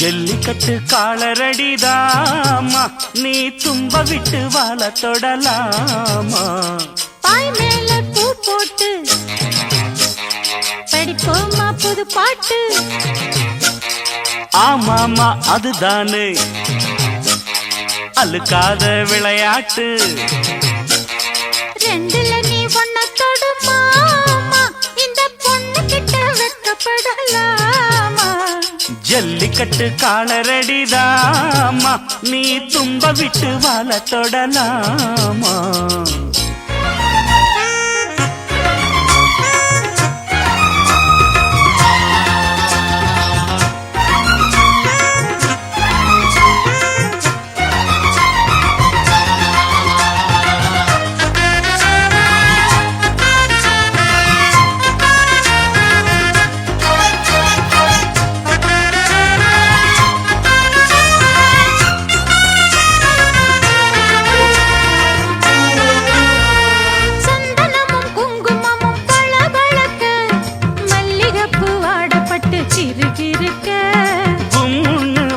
ஜல்லிக்கட்டு காலரடிதாமா, நீ தும்ப விட்டு வாழ தொடலாமா. பாய் மேல பூ போட்டு படிப்போமா புது பாட்டு. ஆமாமா அதுதானே அழுக்காத விளையாட்டு. ரெண்டுல நீ ஒன்ன தொடுமா, இந்த பொண்ணு கிட்ட வெட்கப்படலாமா. ஜல்லிக்கட்டு காலரடிதாமா, நீ தும்ப விட்டு வாழ தொடலாமா.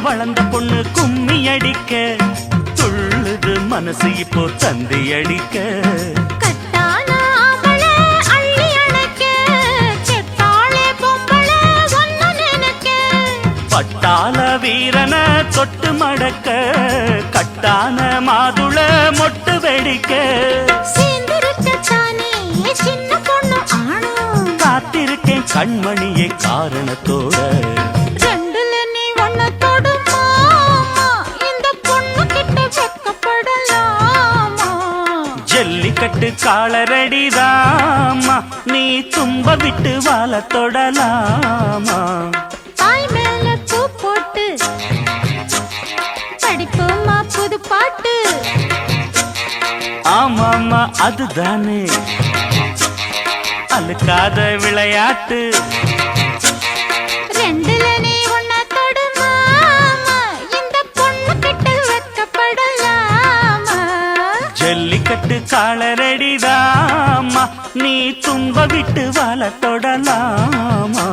வளர்ந்த பொண்ணு கும்மி அடிக்க துள்ளுது மனசு இப்போ தந்தி அடிக்க. கட்டான ஆம்பளை அள்ளி அணைக்க, செத்தாளே பொம்பளை ஒன்னு நினைக்க. பட்டாள வீரன தொட்டு மடக்க, கட்டான மாதுள மொட்டு வெடிக்க. சேர்ந்திருக்கத்தானே சின்ன பொண்ணு ஆணும், காத்திருக்கேன் கண்மணியே காரணத்தோட. ஜல்லிக்கட்டு காலரடிதாமா, நீ தும்ப விட்டு வாழ தொடலாமா. பாய் மேல பூ போட்டு படிப்போமா புது பாட்டு. ஆமாமா அதுதானே அழுக்காத விளையாட்டு. ரெண்டுல நீ ஒன்ன தொடுமா, இந்த பொண்ணு கிட்ட வெட்கப்படலாமா. ஜல்லிக்கட்டு காலரடிதாமா, நீ தும்ப விட்டு வாழ தொடலாமா.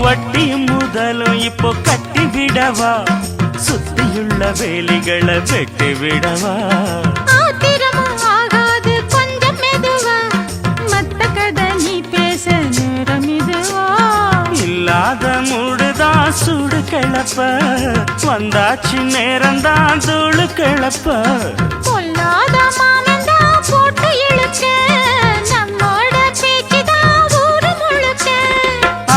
வட்டியும் முதலும் இப்போ கட்டி விடவா, சுத்தியுள்ள வேலிகளை வெட்டி விடவா. ஆத்திரமும் ஆகாது கொஞ்சம் மெதுவா, மத்த கதை நீ பேச நேரம் இதுவா. இல்லாத மூடுதான் சூடு கிளப்ப, வந்தாச்சு நேரம்தான் தூளு கிளப்ப. பொல்லாத மாமந்தா போட்டு இழுக்க, நம்மோட பேச்சுதான் ஊரு முழுக்க.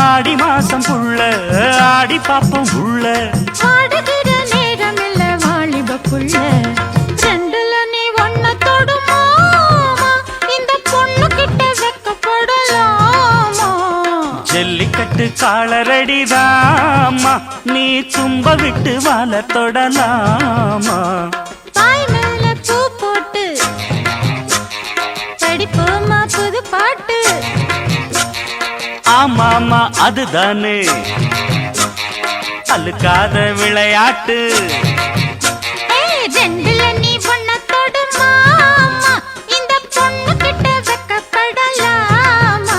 ஆடி மாசம் புள்ள ஆடி பாப்போம் உள்ள, ஆடுகிற நேரம் இல்ல வாலிப புள்ள. ரெண்டுல நீ ஒன்ன தொடுமா, இந்த பொண்ணு கிட்ட வெட்கப்படலாமா. ஜல்லிக்கட்டு காலரடிதாமா, நீ தும்ப விட்டு வாழ தொடலாமா. பாய் மேல பூ போட்டு படிப்போமா புது பாட்டு. ஆமாமா அதுதானே அழுக்காத விளையாட்டு. ரெண்டுல நீ ஒன்ன தொடுமா, இந்த பொண்ணு கிட்ட வெட்கப்படலாமா.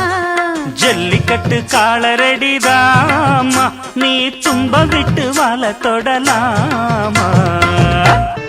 ஜல்லிக்கட்டு காலரடிதாமா, நீ தும்ப விட்டு வாழ தொடலாமா.